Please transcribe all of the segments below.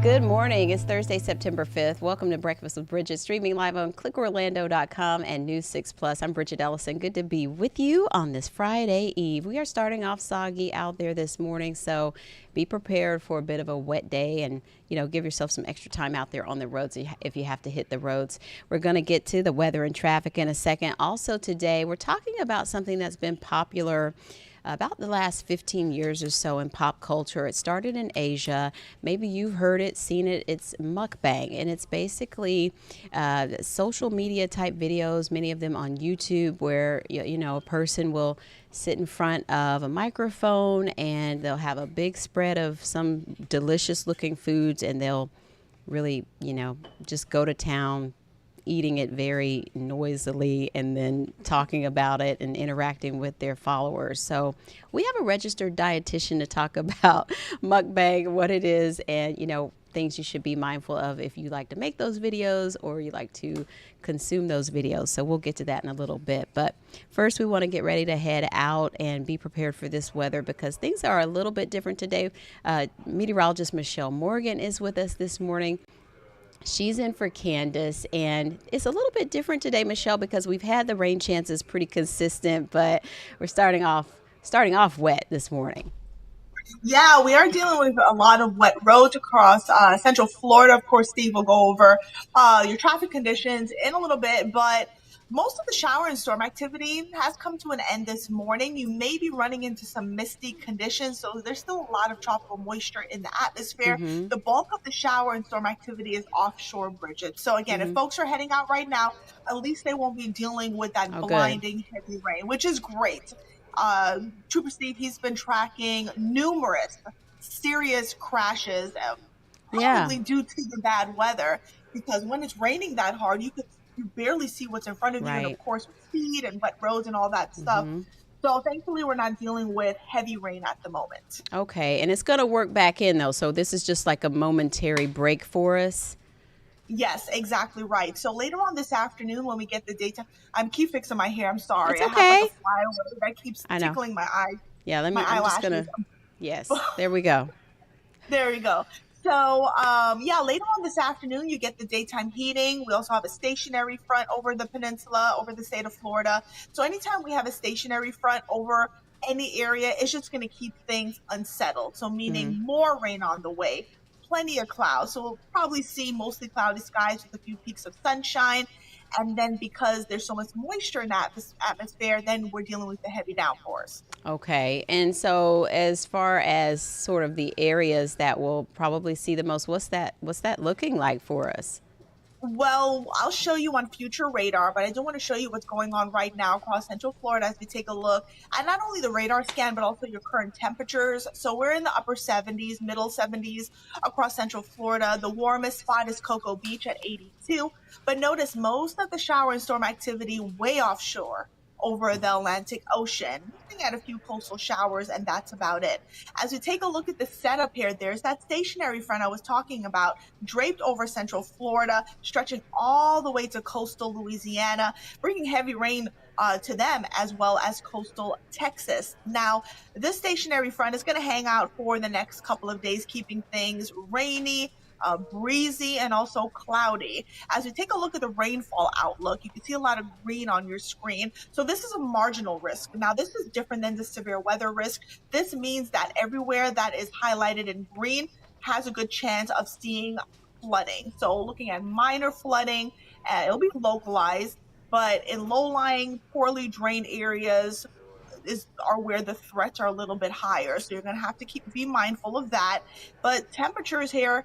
Good morning. It's Thursday, September 5th. Welcome to Breakfast with Bridgett, streaming live on clickorlando.com and News 6 Plus. I'm Bridgett Ellison. Good to be with you on this Friday Eve. We are starting off soggy out there this morning, so be prepared for a bit of a wet day and, give yourself some extra time out there on the roads if you have to hit the roads. We're going to get to the weather and traffic in a second. Also today, we're talking about something that's been popular about the last 15 years or so in pop culture. It started in Asia. Maybe you've heard it, seen it. It's mukbang, and it's basically social media type videos, many of them on YouTube, where a person will sit in front of a microphone and they'll have a big spread of some delicious looking foods, and they'll really, just go to town, eating it very noisily and then talking about it and interacting with their followers. So we have a registered dietitian to talk about mukbang, what it is, and things you should be mindful of if you like to make those videos or you like to consume those videos. So we'll get to that in a little bit. But first, we want to get ready to head out and be prepared for this weather because things are a little bit different today. Meteorologist Michelle Morgan is with us this morning. She's in for Candace, and it's a little bit different today, Michelle, because we've had the rain chances pretty consistent, but we're starting off wet this morning. Yeah, we are dealing with a lot of wet roads across Central Florida. Of course, Steve will go over your traffic conditions in a little bit, but most of the shower and storm activity has come to an end this morning. You may be running into some misty conditions, so there's still a lot of tropical moisture in the atmosphere. Mm-hmm. The bulk of the shower and storm activity is offshore, Bridget. So again, if folks are heading out right now, at least they won't be dealing with that blinding heavy rain, which is great. Trooper Steve, he's been tracking numerous serious crashes, probably due to the bad weather, because when it's raining that hard, you barely see what's in front of you, and of course with speed and wet roads and all that stuff. So thankfully, we're not dealing with heavy rain at the moment. Okay, and it's going to work back in, though, so this is just like a momentary break for us. Yes, exactly right. So later on this afternoon, when we get the daytime, I'm keep fixing my hair. I'm sorry. It's okay. I have like a flyover that keeps tickling my eye. Yeah, I'm eyelashes. just gonna. Yes, there we go. There we go. So, later on this afternoon, you get the daytime heating. We also have a stationary front over the peninsula, over the state of Florida. So anytime we have a stationary front over any area, it's just going to keep things unsettled. So meaning more rain on the way, plenty of clouds. So we'll probably see mostly cloudy skies with a few peaks of sunshine. And then because there's so much moisture in that atmosphere, then we're dealing with the heavy downpours. Okay. And so as far as sort of the areas that will probably see the most, what's that looking like for us? Well, I'll show you on future radar, but I do want to show you what's going on right now across Central Florida as we take a look at not only the radar scan, but also your current temperatures. So we're in the upper 70s, middle 70s across Central Florida. The warmest spot is Cocoa Beach at 82. But notice most of the shower and storm activity way offshore over the Atlantic Ocean, looking at a few coastal showers, and that's about it. As we take a look at the setup here, there's that stationary front I was talking about, draped over Central Florida, stretching all the way to coastal Louisiana, bringing heavy rain to them, as well as coastal Texas. Now, this stationary front is going to hang out for the next couple of days, keeping things rainy, breezy, and also cloudy. As we take a look at the rainfall outlook, you can see a lot of green on your screen. So this is a marginal risk. Now, this is different than the severe weather risk. This means that everywhere that is highlighted in green has a good chance of seeing flooding. So looking at minor flooding, it'll be localized, but in low-lying, poorly drained areas are where the threats are a little bit higher. So you're going to have to be mindful of that. But temperatures here,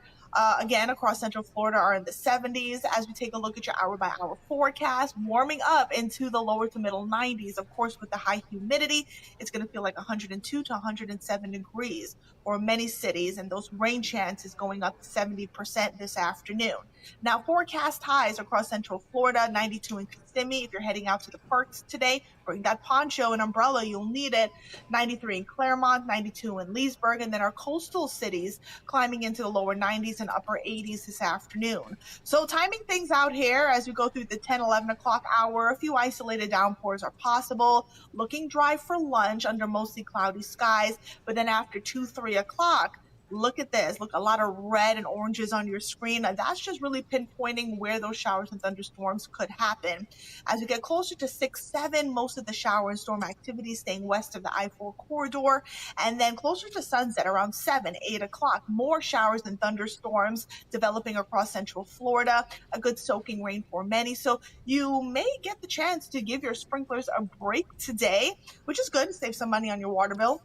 again, across Central Florida are in the 70s. As we take a look at your hour-by-hour forecast, warming up into the lower to middle 90s. Of course, with the high humidity, it's going to feel like 102 to 107 degrees for many cities, and those rain chances going up to 70% this afternoon. Now, forecast highs across Central Florida, 92 in Kissimmee. If you're heading out to the parks today, bring that poncho and umbrella, you'll need it. 93 in Claremont, 92 in Leesburg, and then our coastal cities climbing into the lower 90s and upper 80s this afternoon. So timing things out here as we go through the 10, 11 o'clock hour, a few isolated downpours are possible. Looking dry for lunch under mostly cloudy skies, but then after 2, 3 o'clock, Look at this. Look, a lot of red and oranges on your screen. And that's just really pinpointing where those showers and thunderstorms could happen. As we get closer to 6, 7, most of the shower and storm activity staying west of the I-4 corridor. And then closer to sunset, around 7, 8 o'clock, more showers and thunderstorms developing across central Florida. A good soaking rain for many. So you may get the chance to give your sprinklers a break today, which is good. Save some money on your water bill.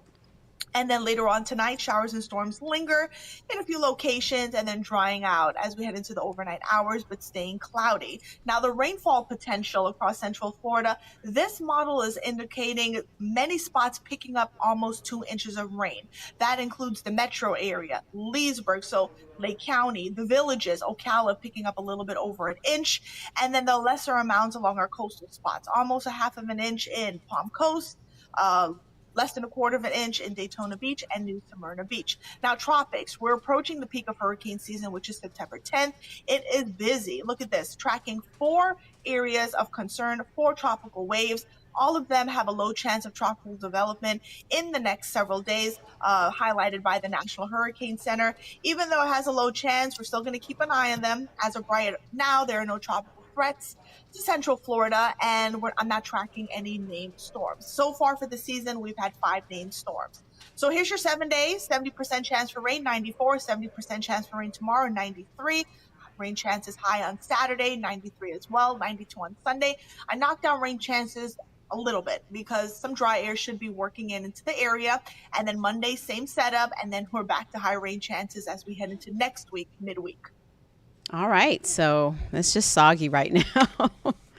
And then later on tonight, showers and storms linger in a few locations and then drying out as we head into the overnight hours, but staying cloudy. Now, the rainfall potential across central Florida, this model is indicating many spots picking up almost 2 inches of rain. That includes the metro area, Leesburg, so Lake County, the villages, Ocala picking up a little bit over an inch, and then the lesser amounts along our coastal spots, almost a half of an inch in Palm Coast, less than a quarter of an inch in Daytona Beach and New Smyrna Beach. Now, tropics, we're approaching the peak of hurricane season, which is September 10th. It is busy. Look at this, tracking 4 areas of concern, 4 tropical waves. All of them have a low chance of tropical development in the next several days, highlighted by the National Hurricane Center. Even though it has a low chance, we're still going to keep an eye on them. As of right now, there are no tropical threats to central Florida, and I'm not tracking any named storms. So far for the season, we've had 5 named storms. So here's your 7 days, 70% chance for rain, 94, 70% chance for rain tomorrow, 93. Rain chances high on Saturday, 93 as well, 92 on Sunday. I knocked down rain chances a little bit because some dry air should be working into the area. And then Monday, same setup, and then we're back to high rain chances as we head into next week, midweek. All right, so it's just soggy right now.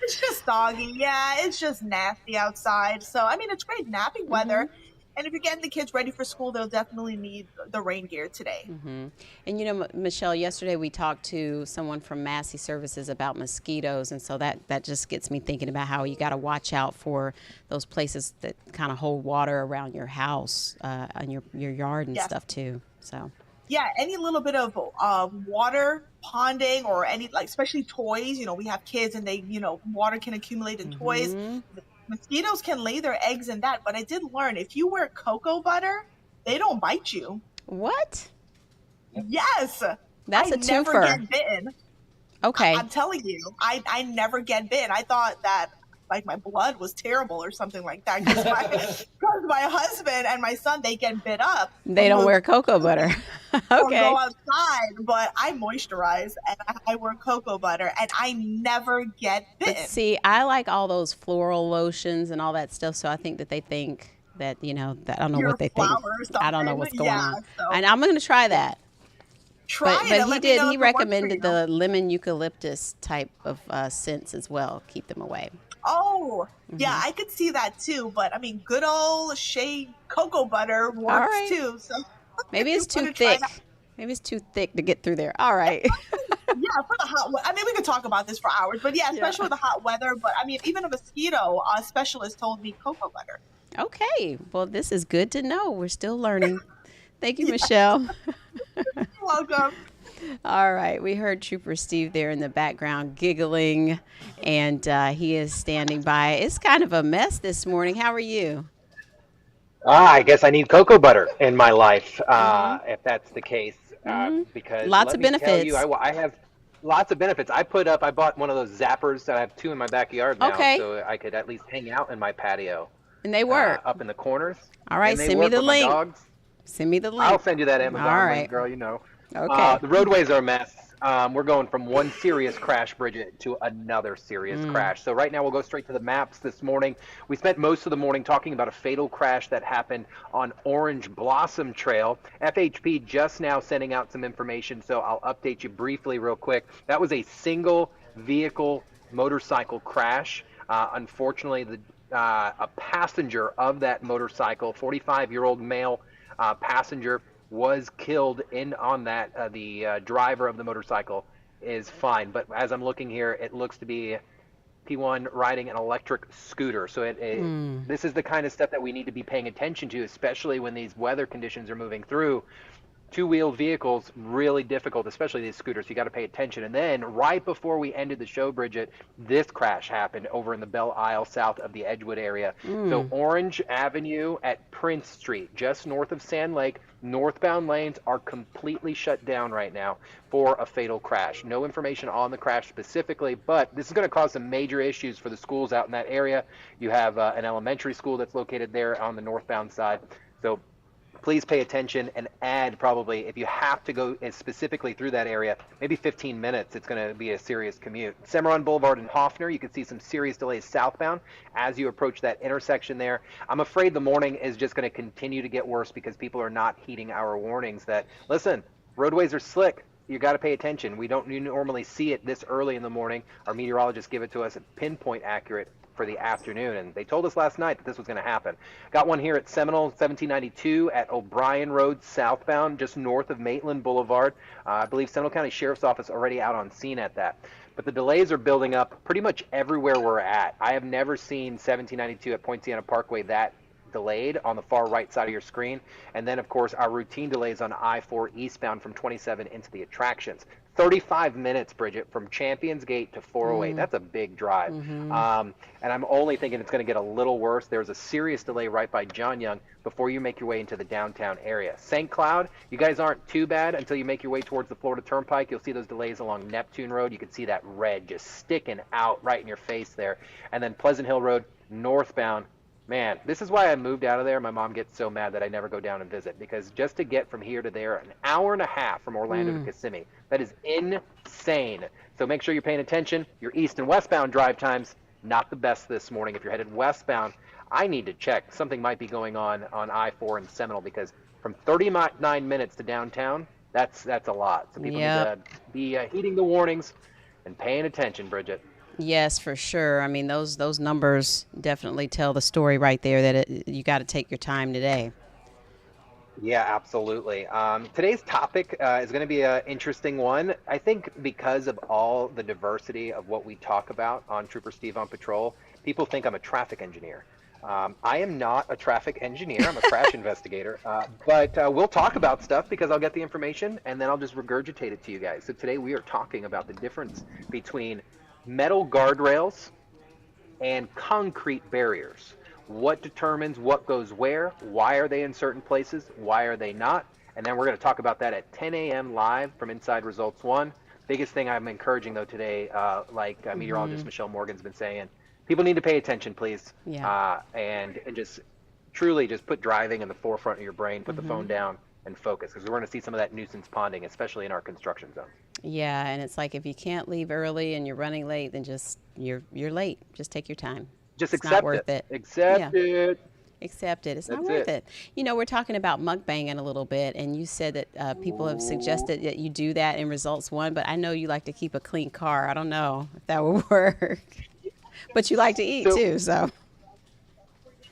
It's just soggy. Yeah, it's just nasty outside. So, I mean, it's great napping weather. Mm-hmm. And if you're getting the kids ready for school, they'll definitely need the rain gear today. Mm-hmm. And you know, Michelle, yesterday we talked to someone from Massey Services about mosquitoes, and so that just gets me thinking about how you got to watch out for those places that kind of hold water around your house, on your yard and stuff too. So. Yeah, any little bit of water ponding or any, like, especially toys, you know, we have kids and they, you know, water can accumulate in toys. Mosquitoes can lay their eggs in that, but I did learn if you wear cocoa butter, they don't bite you. What? Yes. That's a twofer. I never get bitten. Okay. I'm telling you, I never get bitten. I thought that like my blood was terrible or something like that because my husband and my son, they get bit up. They don't wear cocoa butter. Okay. Or go outside, but I moisturize and I wear cocoa butter and I never get bitten. But see, I like all those floral lotions and all that stuff, so I think that they think that, you know, that I don't know what they think. I don't know what's going on. So. And I'm going to try that. But he recommended the lemon eucalyptus type of scents as well. Keep them away. Oh, yeah, I could see that too. But I mean, good old shea cocoa butter works too. So maybe it's too thick. Maybe it's too thick to get through there. All right. Yeah, for the hot weather. I mean, we could talk about this for hours, but yeah, especially with the hot weather. But I mean, even a mosquito specialist told me cocoa butter. Okay. Well, this is good to know. We're still learning. Thank you, Michelle. You're welcome. All right. We heard Trooper Steve there in the background giggling, and he is standing by. It's kind of a mess this morning. How are you? I guess I need cocoa butter in my life, if that's the case, because lots of benefits. Tell you, I have lots of benefits. I bought one of those zappers. I have 2 in my backyard now, so I could at least hang out in my patio. And they work up in the corners. All right, send me the link. Send me the link. I'll send you that Amazon link, girl. You know. Okay. The roadways are a mess. We're going from one serious crash, Bridgett, to another serious crash. So right now we'll go straight to the maps this morning. We spent most of the morning talking about a fatal crash that happened on Orange Blossom Trail. FHP just now sending out some information, so I'll update you briefly real quick. That was a single vehicle motorcycle crash. Unfortunately, a passenger of that motorcycle, 45-year-old male passenger, was killed on that. The driver of the motorcycle is fine, but as I'm looking here, it looks to be P1 riding an electric scooter. So this is the kind of stuff that we need to be paying attention to, especially when these weather conditions are moving through. two-wheeled vehicles, really difficult, especially these scooters. You got to pay attention. And then right before we ended the show, Bridget, this crash happened over in the Belle Isle, south of the Edgewood area. So Orange Avenue at Prince Street, just north of Sand Lake, northbound lanes are completely shut down right now for a fatal crash. No information on the crash specifically, but this is going to cause some major issues for the schools out in that area. You have an elementary school that's located there on the northbound side. So please pay attention and add, probably, if you have to go specifically through that area, maybe 15 minutes. It's going to be a serious commute. Cimarron Boulevard in Hoffner, you can see some serious delays southbound as you approach that intersection there. I'm afraid the morning is just going to continue to get worse because people are not heeding our warnings that, listen, roadways are slick. You got to pay attention. We don't normally see it this early in the morning. Our meteorologists give it to us at pinpoint accurate for the afternoon, and they told us last night that this was going to happen. Got one here at Seminole, 1792 at O'Brien Road southbound, just north of Maitland Boulevard. I believe Seminole County Sheriff's Office already out on scene at that. But the delays are building up pretty much everywhere we're at. I have never seen 1792 at Poinciana Parkway that delayed on the far right side of your screen. And then, of course, our routine delays on I-4 eastbound from 27 into the attractions. 35 minutes, Bridget, from Champions Gate to 408. That's a big drive. And I'm only thinking it's going to get a little worse. There's a serious delay right by John Young before you make your way into the downtown area. St. Cloud, you guys aren't too bad until you make your way towards the Florida Turnpike. You'll see those delays along Neptune Road. You can see that red just sticking out right in your face there. And then Pleasant Hill Road, northbound. Man, this is why I moved out of there. My mom gets so mad that I never go down and visit, because just to get from here to there, an hour and a half from Orlando to Kissimmee, that is insane. So make sure you're paying attention. Your east and westbound drive times, not the best this morning. If you're headed westbound, I need to check. Something might be going on I-4 in Seminole, because from 39 minutes to downtown, that's a lot. So people need to be heeding the warnings and paying attention, Bridget. Yes, for sure. I mean, those numbers definitely tell the story right there, that you got to take your time today. Yeah, absolutely. Today's topic is going to be an interesting one. I think because of all the diversity of what we talk about on Trooper Steve on Patrol, people think I'm a traffic engineer. I am not a traffic engineer. I'm a crash investigator. But we'll talk about stuff because I'll get the information and then I'll just regurgitate it to you guys. So today we are talking about the difference between metal guardrails and concrete barriers. What determines what goes where? Why are they in certain places? Why are they not? And then we're going to talk about that at 10 a.m. live from Inside Results 1. Biggest thing I'm encouraging, though, today, meteorologist Michelle Morgan's been saying, people need to pay attention, please. Yeah. And just truly just put driving in the forefront of your brain, put the phone down and focus, because we're going to see some of that nuisance ponding, especially in our construction zone. Yeah, and it's like if you can't leave early and you're running late, then just you're late. Just take your time. Just it's accept not worth it. Accept it. Accept it. It's That's not worth it. You know, we're talking about mukbanging a little bit, and you said that people have suggested that you do that in Results 1, but I know you like to keep a clean car. I don't know if that would work. But you like to eat too, so.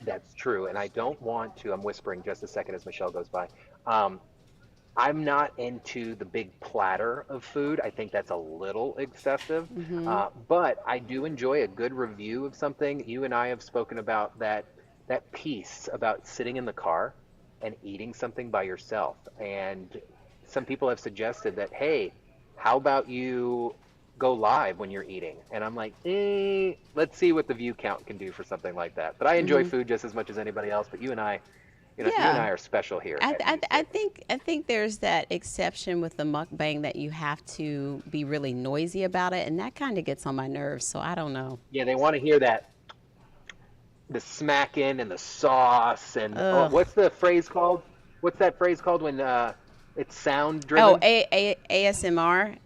That's true, and I don't want to, I'm whispering just a second as Michelle goes by. I'm not into the big platter of food. I think that's a little excessive, but I do enjoy a good review of something. You and I have spoken about that piece about sitting in the car and eating something by yourself. And some people have suggested that, hey, how about you go live when you're eating? And I'm like, let's see what the view count can do for something like that. But I enjoy food just as much as anybody else, but you and I, you and I are special here. I think there's that exception with the mukbang that you have to be really noisy about it, and that kind of gets on my nerves. So I don't know. Yeah, they want to hear that, the smacking and the sauce and what's the phrase called? What's that phrase called when it's sound driven? Oh, ASMR.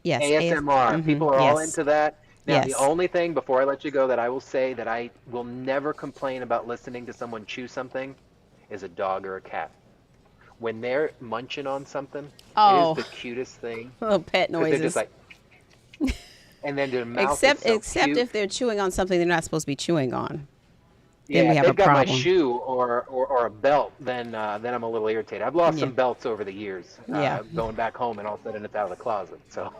Yes. ASMR. People are all into that. Now, the only thing before I let you go that I will say that I will never complain about listening to someone chew something is a dog or a cat. When they're munching on something, it is the cutest thing. Little pet noises. They're just like, and then their mouth except is so cute. if they're chewing on something they're not supposed to be chewing on. Yeah, then we have if a they've got problem. my shoe or a belt, then I'm a little irritated. I've lost some belts over the years, going back home, and all of a sudden it's out of the closet. So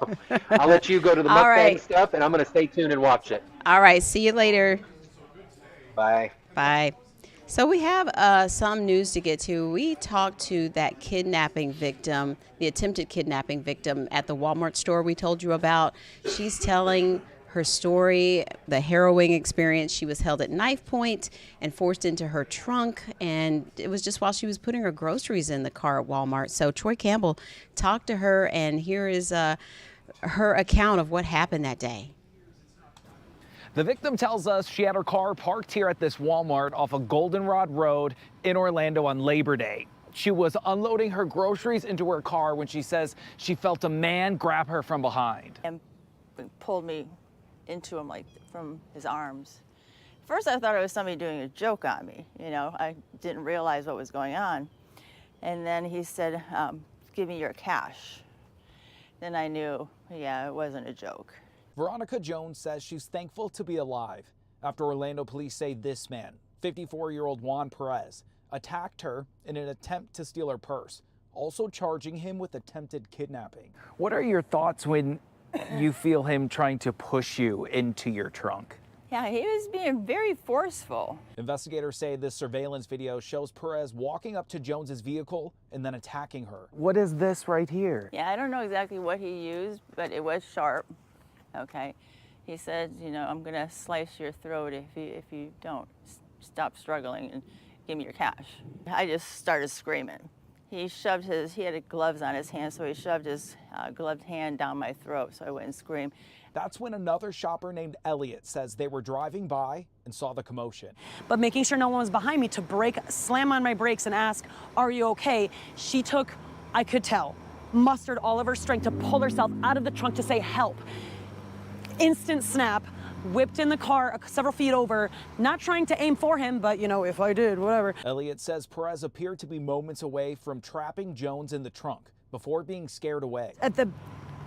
I'll let you go to the mukbang stuff, and I'm going to stay tuned and watch it. All right. See you later. Bye. Bye. So we have some news to get to. We talked to that kidnapping victim, the attempted kidnapping victim at the Walmart store we told you about. She's telling her story, the harrowing experience. She was held at knife point and forced into her trunk, and it was just while she was putting her groceries in the car at Walmart. So Troy Campbell talked to her, and here is her account of what happened that day. The victim tells us she had her car parked here at this Walmart off of Goldenrod Road in Orlando on Labor Day. She was unloading her groceries into her car when she says she felt a man grab her from behind. And pulled me into him, like, from his arms. First, I thought it was somebody doing a joke on me. You know, I didn't realize what was going on. And then he said, give me your cash. Then I knew, yeah, it wasn't a joke. Veronica Jones says she's thankful to be alive after Orlando police say this man, 54-year-old Juan Perez, attacked her in an attempt to steal her purse, also charging him with attempted kidnapping. What are your thoughts when you feel him trying to push you into your trunk? Yeah, he was being very forceful. Investigators say this surveillance video shows Perez walking up to Jones's vehicle and then attacking her. What is this right here? Yeah, I don't know exactly what he used, but it was sharp. Okay, he said, you know, I'm gonna slice your throat if you don't stop struggling and give me your cash. I just started screaming. He had gloves on his hands, so he shoved his gloved hand down my throat so I wouldn't scream. That's when another shopper named Elliot says they were driving by and saw the commotion. But making sure no one was behind me to slam on my brakes and ask, are you okay? She took, I could tell, mustered all of her strength to pull herself out of the trunk to say help. Instant snap, whipped in the car several feet over, not trying to aim for him, but, you know, if I did, whatever. Elliot says Perez appeared to be moments away from trapping Jones in the trunk before being scared away. At the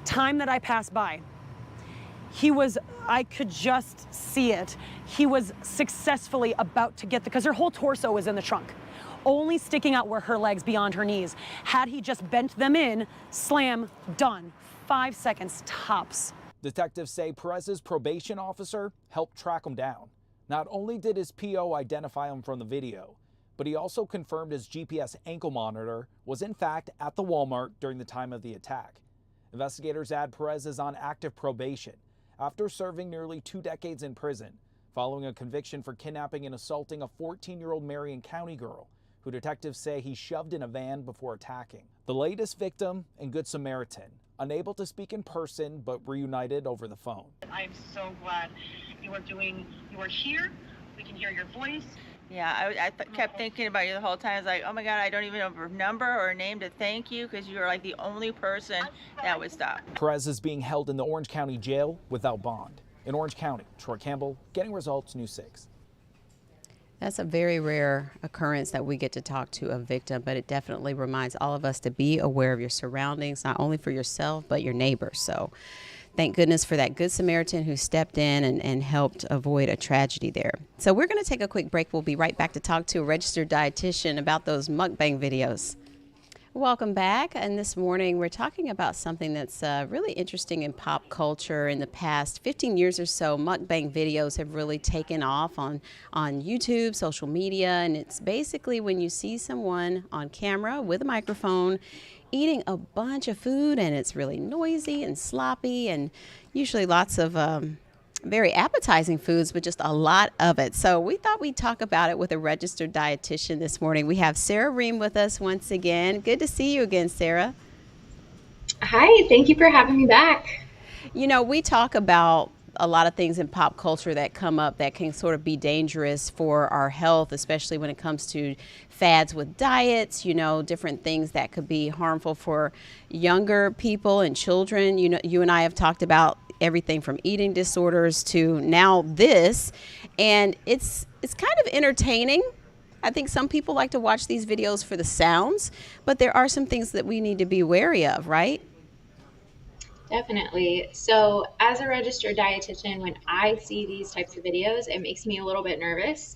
time that I passed by, I could just see it. He was successfully about to get because her whole torso was in the trunk, only sticking out were her legs beyond her knees. Had he just bent them in, slam, done. 5 seconds tops. Detectives say Perez's probation officer helped track him down. Not only did his PO identify him from the video, but he also confirmed his GPS ankle monitor was in fact at the Walmart during the time of the attack. Investigators add Perez is on active probation after serving nearly 2 decades in prison, following a conviction for kidnapping and assaulting a 14-year-old Marion County girl, who detectives say he shoved in a van before attacking. The latest victim and Good Samaritan, unable to speak in person but reunited over the phone. I'm so glad you were here. We can hear your voice. Yeah, I kept thinking about you the whole time. I was like, oh my God, I don't even have a number or a name to thank you because you are like the only person that would stop. Perez is being held in the Orange County jail without bond. In Orange County, Troy Campbell, Getting Results, News 6. That's a very rare occurrence that we get to talk to a victim, but it definitely reminds all of us to be aware of your surroundings, not only for yourself, but your neighbors. So thank goodness for that Good Samaritan who stepped in and helped avoid a tragedy there. So we're going to take a quick break. We'll be right back to talk to a registered dietitian about those mukbang videos. Welcome back. And this morning we're talking about something that's really interesting in pop culture. In the past 15 years or so, mukbang videos have really taken off on YouTube, social media, and it's basically when you see someone on camera with a microphone eating a bunch of food, and it's really noisy and sloppy and usually lots of very appetizing foods, but just a lot of it. So we thought we'd talk about it with a registered dietitian this morning. We have Sarah Ream with us once again. Good to see you again, Sarah. Hi, thank you for having me back. You know, we talk about a lot of things in pop culture that come up that can sort of be dangerous for our health, especially when it comes to fads with diets, you know, different things that could be harmful for younger people and children. You know, you and I have talked about everything from eating disorders to now this, and it's kind of entertaining. I think some people like to watch these videos for the sounds, but there are some things that we need to be wary of, right? Definitely. So as a registered dietitian, when I see these types of videos, it makes me a little bit nervous.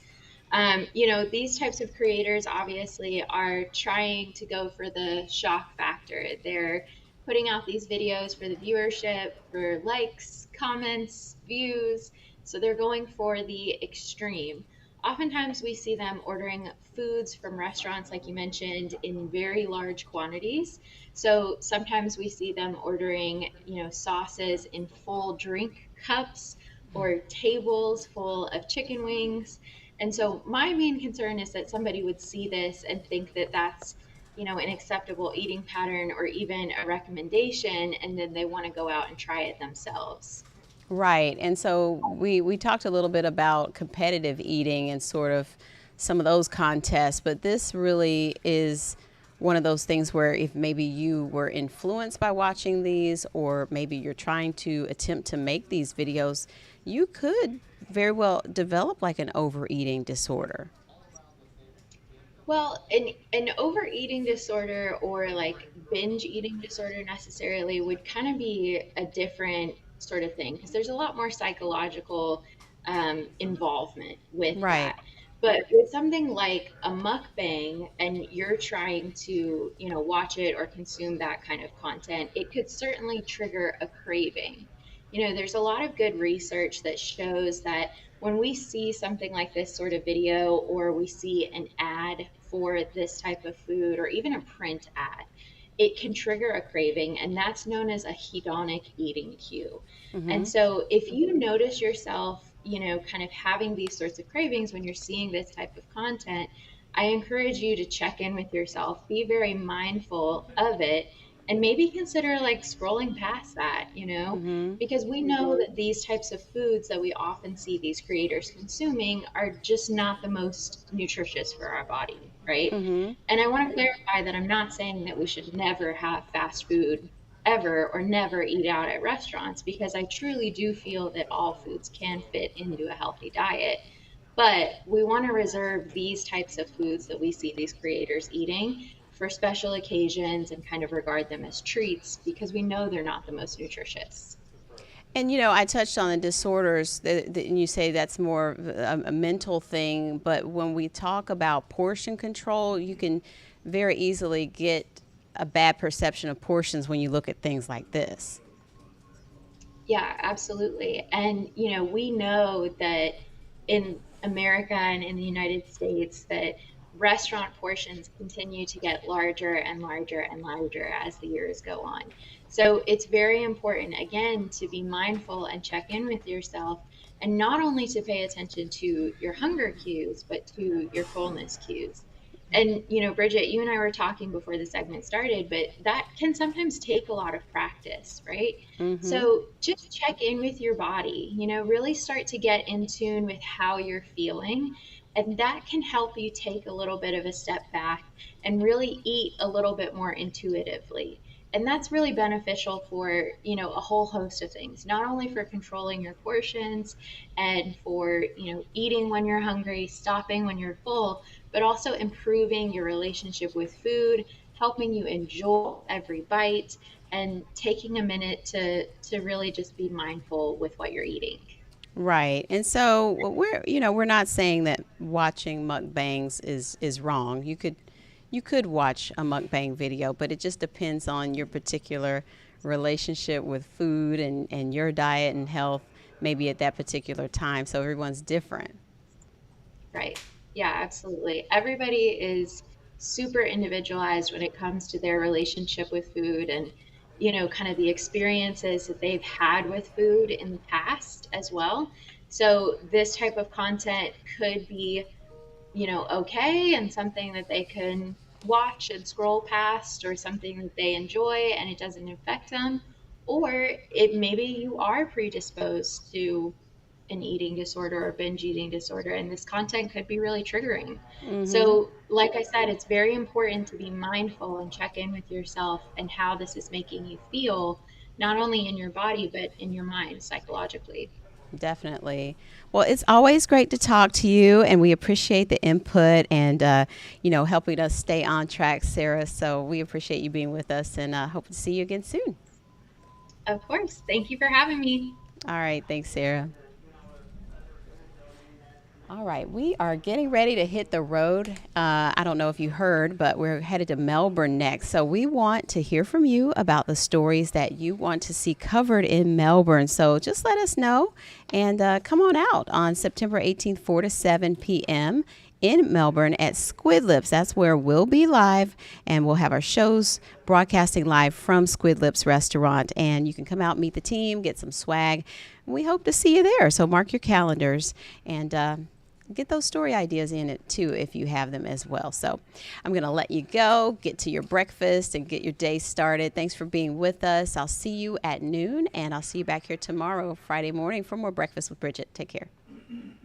You know, these types of creators obviously are trying to go for the shock factor. They're putting out these videos for the viewership, for likes, comments, views. So they're going for the extreme. oftentimes we see them ordering foods from restaurants, like you mentioned, in very large quantities. So sometimes we see them ordering, sauces in full drink cups or tables full of chicken wings. And so my main concern is that somebody would see this and think that that's, an acceptable eating pattern or even a recommendation, and then they want to go out and try it themselves. Right. And so we talked a little bit about competitive eating and sort of some of those contests, but this really is one of those things where if maybe you were influenced by watching these, or maybe you're trying to attempt to make these videos, you could very well develop like an overeating disorder. Well, an overeating disorder or like binge eating disorder necessarily would kind of be a different sort of thing, because there's a lot more psychological involvement with Right. that. But with something like a mukbang and you're trying to, watch it or consume that kind of content, it could certainly trigger a craving. There's a lot of good research that shows that when we see something like this sort of video, or we see an ad for this type of food, or even a print ad, it can trigger a craving, and that's known as a hedonic eating cue. And so if you notice yourself, kind of having these sorts of cravings when you're seeing this type of content, I encourage you to check in with yourself, be very mindful of it, and maybe consider like scrolling past that, because we know that these types of foods that we often see these creators consuming are just not the most nutritious for our body, right? And I want to clarify that I'm not saying that we should never have fast food ever, or never eat out at restaurants, because I truly do feel that all foods can fit into a healthy diet. But we want to reserve these types of foods that we see these creators eating for special occasions and kind of regard them as treats, because we know they're not the most nutritious. And I touched on the disorders, and you say that's more of a mental thing. But when we talk about portion control, you can very easily get a bad perception of portions when you look at things like this. Yeah, absolutely. And, we know that in America and in the United States, that restaurant portions continue to get larger and larger and larger as the years go on. So it's very important, again, to be mindful and check in with yourself, and not only to pay attention to your hunger cues, but to your fullness cues. And, Bridgett, you and I were talking before the segment started, but that can sometimes take a lot of practice, right? So just check in with your body, really start to get in tune with how you're feeling. And that can help you take a little bit of a step back and really eat a little bit more intuitively. And that's really beneficial for, a whole host of things, not only for controlling your portions and for, eating when you're hungry, stopping when you're full, but also improving your relationship with food, helping you enjoy every bite, and taking a minute to really just be mindful with what you're eating. Right. And so we're not saying that watching mukbangs is wrong. You could watch a mukbang video, but it just depends on your particular relationship with food and your diet and health, maybe at that particular time. So everyone's different. Right. Yeah, absolutely. Everybody is super individualized when it comes to their relationship with food, and, kind of the experiences that they've had with food in the past as well. So this type of content could be, okay, and something that they can watch and scroll past, or something that they enjoy and it doesn't affect them. Or it maybe you are predisposed to an eating disorder or binge eating disorder, and this content could be really triggering. So, like I said, it's very important to be mindful and check in with yourself and how this is making you feel, not only in your body, but in your mind psychologically. Definitely. Well, it's always great to talk to you, and we appreciate the input and, helping us stay on track, Sarah. So we appreciate you being with us, and hope to see you again soon. Of course. Thank you for having me. All right. Thanks, Sarah. All right, we are getting ready to hit the road. I don't know if you heard, but we're headed to Melbourne next. So we want to hear from you about the stories that you want to see covered in Melbourne. So just let us know and come on out on September 18th, 4 to 7 p.m. in Melbourne at Squid Lips. That's where we'll be live, and we'll have our shows broadcasting live from Squid Lips Restaurant. And you can come out, meet the team, get some swag. We hope to see you there. So mark your calendars and get those story ideas in it too if you have them as well. So I'm going to let you go, get to your breakfast and get your day started. Thanks for being with us. I'll see you at noon, and I'll see you back here tomorrow, Friday morning, for more Breakfast with Bridgett. Take care.